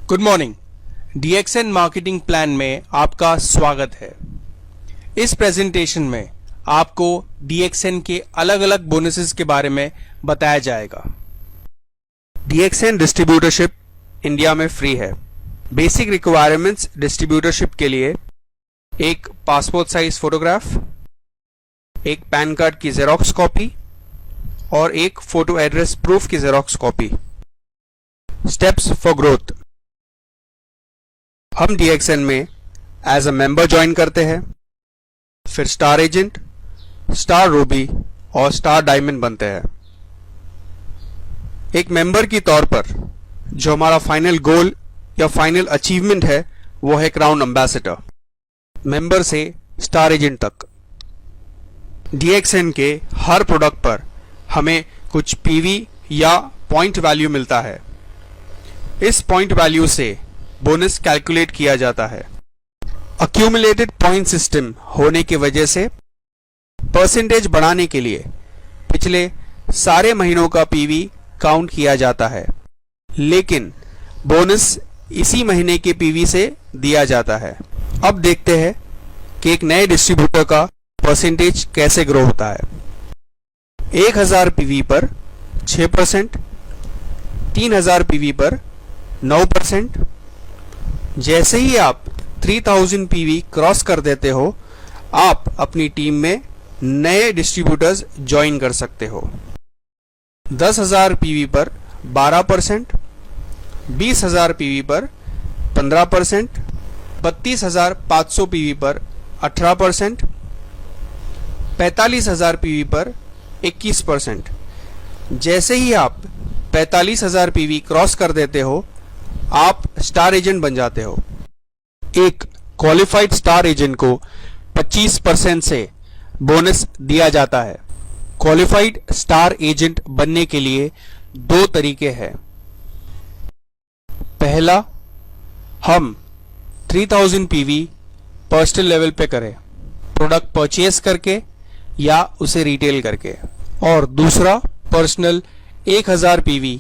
Good morning. DXN marketing plan में आपका स्वागत है। इस प्रेजेंटेशन में आपको DXN के अलग अलग बोनसेस के बारे में बताया जाएगा। DXN डिस्ट्रीब्यूटरशिप इंडिया में फ्री है। बेसिक रिक्वायरमेंट्स डिस्ट्रीब्यूटरशिप के लिए एक पासपोर्ट साइज फोटोग्राफ, एक पैन कार्ड की जेरोक्स कॉपी और एक फोटो एड्रेस प्रूफ की xerox copy. Steps for growth. हम DXN में एज अ मेंबर ज्वाइन करते हैं, फिर स्टार एजेंट, स्टार रूबी और स्टार डायमंड बनते हैं। एक मेंबर की तौर पर जो हमारा फाइनल गोल या फाइनल अचीवमेंट है वो है क्राउन एम्बेसडर। मेंबर से स्टार एजेंट तक DXN के हर प्रोडक्ट पर हमें कुछ PV या पॉइंट वैल्यू मिलता है। इस पॉइंट वैल्यू से बोनस कैलकुलेट किया जाता है। अक्यूमुलेटेड पॉइंट सिस्टम होने की वजह से परसेंटेज बढ़ाने के लिए पिछले सारे महीनों का PV काउंट किया जाता है, लेकिन बोनस इसी महीने के PV से दिया जाता है। अब देखते हैं कि एक नए डिस्ट्रीब्यूटर का परसेंटेज कैसे ग्रो होता है। 1000 PV पर 6%, 3000 PV पर 9%। जैसे ही आप 3000 PV क्रॉस कर देते हो, आप अपनी टीम में नए डिस्ट्रीब्यूटर्स ज्वाइन कर सकते हो। 10,000 PV पर 12%, 20,000 PV पर 15%, 32,500 PV पर 18%, 45,000 PV पर 21%। जैसे ही आप 45,000 PV क्रॉस कर देते हो, आप स्टार एजेंट बन जाते हो। एक क्वालिफाइड स्टार एजेंट को 25% से बोनस दिया जाता है। क्वालिफाइड स्टार एजेंट बनने के लिए दो तरीके हैं। पहला, हम 3000 PV पर्सनल लेवल पे करें, प्रोडक्ट परचेज करके या उसे रिटेल करके। और दूसरा, personal 1000 PV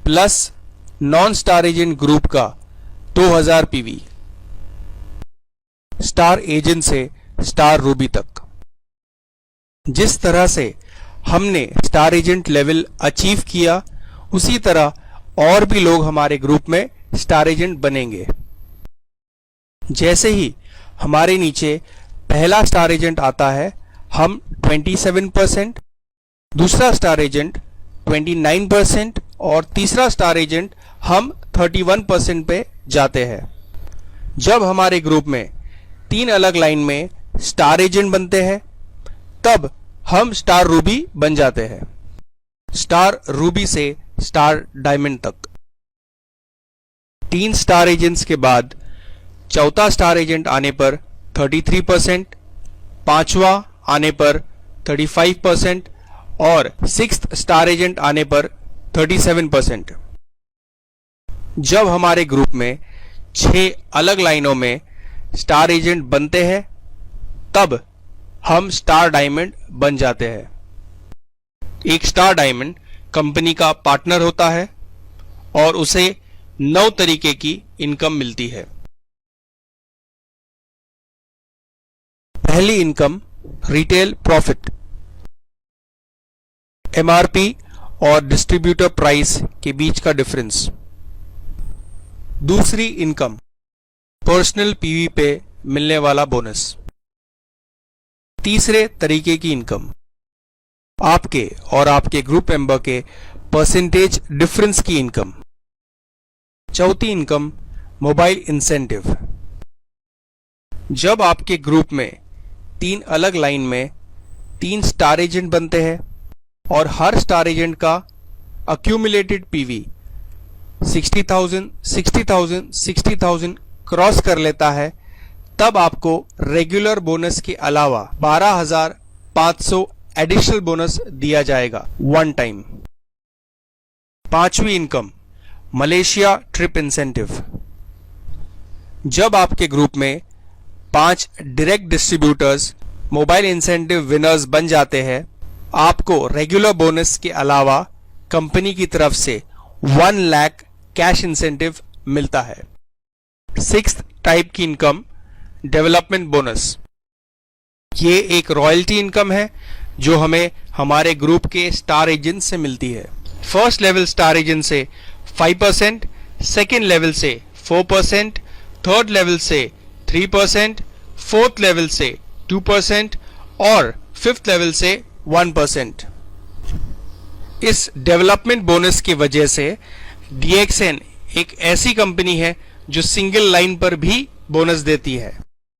plus non star agent group का 2000 PV, स्टार एजेंट से स्टार रूबी तक। जिस तरह से हमने स्टार एजेंट लेवल अचीव किया, उसी तरह और भी लोग हमारे ग्रुप में स्टार एजेंट बनेंगे। जैसे ही हमारे नीचे पहला स्टार एजेंट आता है, हम 27%, दूसरा स्टार एजेंट 29% और तीसरा स्टार एजेंट हम 31% पे जाते हैं। जब हमारे ग्रुप में 3 अलग लाइन में स्टार एजेंट बनते हैं, तब हम स्टार रूबी बन जाते हैं। स्टार रूबी से स्टार डायमंड तक। 3 स्टार एजेंट्स के बाद चौथा स्टार एजेंट आने पर 33%, पांचवा आने पर 35% और 6th स्टार एजेंट आने पर 37%। जब हमारे ग्रुप में 6 अलग लाइनों में स्टार एजेंट बनते हैं, तब हम स्टार डायमंड बन जाते हैं। एक स्टार डायमंड कंपनी का पार्टनर होता है और उसे 9 तरीके की इनकम मिलती है। पहली इनकम, रिटेल प्रॉफिट, MRP और डिस्ट्रीब्यूटर प्राइस के बीच का डिफरेंस। दूसरी इनकम, पर्सनल PV पे मिलने वाला बोनस। तीसरे तरीके की इनकम, आपके और आपके ग्रुप मेंबर के परसेंटेज डिफरेंस की इनकम। चौथी इनकम, मोबाइल इंसेंटिव। जब आपके ग्रुप में 3 अलग लाइन में 3 स्टार एजेंट बनते हैं और हर स्टार एजेंट का अक्यूमुलेटेड PV 60,000, 60,000, 60,000 क्रॉस कर लेता है, तब आपको रेगुलर बोनस के अलावा 12,500 एडिशनल बोनस दिया जाएगा वन टाइम। पांचवी इनकम, मलेशिया ट्रिप इंसेंटिव। जब आपके ग्रुप में 5 direct distributors mobile incentive winners बन जाते हैं, आपको रेगुलर बोनस के अलावा कंपनी की तरफ से 1 लाख कैश इंसेंटिव मिलता है। सिक्स्थ टाइप की इनकम डेवलपमेंट बोनस। ये एक रॉयल्टी इनकम है जो हमें हमारे ग्रुप के स्टार एजेंट से मिलती है। फर्स्ट लेवल स्टार एजेंट से 5%, सेकेंड लेवल से 4%, थर्ड लेवल से 3%, फोर्थ लेवल से 2% और फिफ्थ लेवल से 1%। इस डेवलपमेंट बोनस की वजह से DXN एक ऐसी कंपनी है जो सिंगल लाइन पर भी बोनस देती है।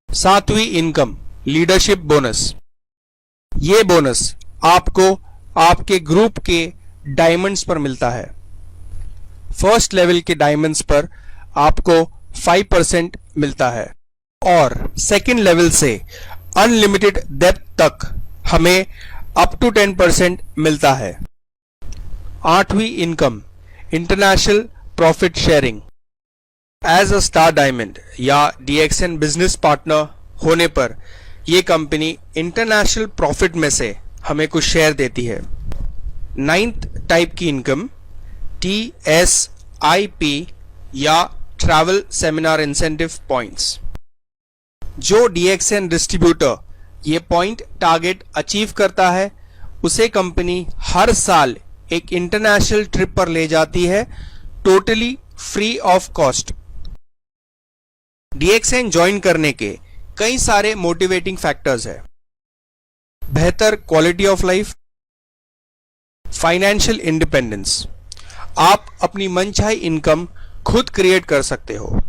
सातवीं इनकम लीडरशिप बोनस। ये बोनस आपको आपके ग्रुप के डायमंड्स पर मिलता है। फर्स्ट लेवल के डायमंड्स पर आपको 5% मिलता है और सेकेंड लेवल से अनलिमिटेड डेप्थ तक हमें अप टू 10% मिलता है। आठवीं income international profit sharing. As a star diamond या DXN बिजनेस पार्टनर होने पर यह कंपनी इंटरनेशनल प्रॉफिट में से हमें कुछ शेयर देती है। नाइन्थ टाइप की इनकम TSIP या ट्रैवल सेमिनार इंसेंटिव पॉइंट्स। जो DXN डिस्ट्रीब्यूटर ये पॉइंट टारगेट अचीव करता है उसे कंपनी हर साल एक इंटरनेशनल ट्रिप पर ले जाती है, totally free of cost. DXN join करने के कई सारे मोटिवेटिंग फैक्टर्स है। बेहतर quality of life, financial independence. आप अपनी मनचाही इनकम खुद क्रिएट कर सकते हो।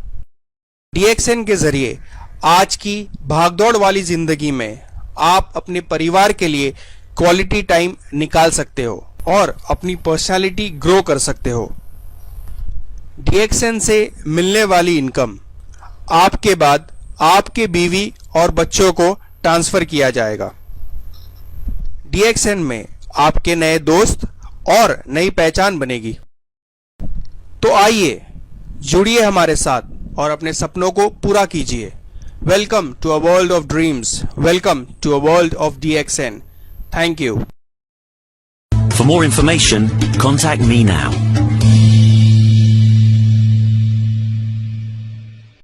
DXN के जरिए आज की भागदौड़ वाली जिंदगी में आप अपने परिवार के लिए क्वालिटी टाइम निकाल सकते हो और अपनी पर्सनालिटी ग्रो कर सकते हो। DXN से मिलने वाली इनकम आपके बाद आपके बीवी और बच्चों को ट्रांसफर किया जाएगा। DXN में आपके नए दोस्त और नई पहचान बनेगी। तो आइए जुड़िए हमारे साथ और अपने सपनों को पूरा कीजिए। Welcome to a world of dreams, welcome to a world of DXN। Thank you. For more information, contact me now.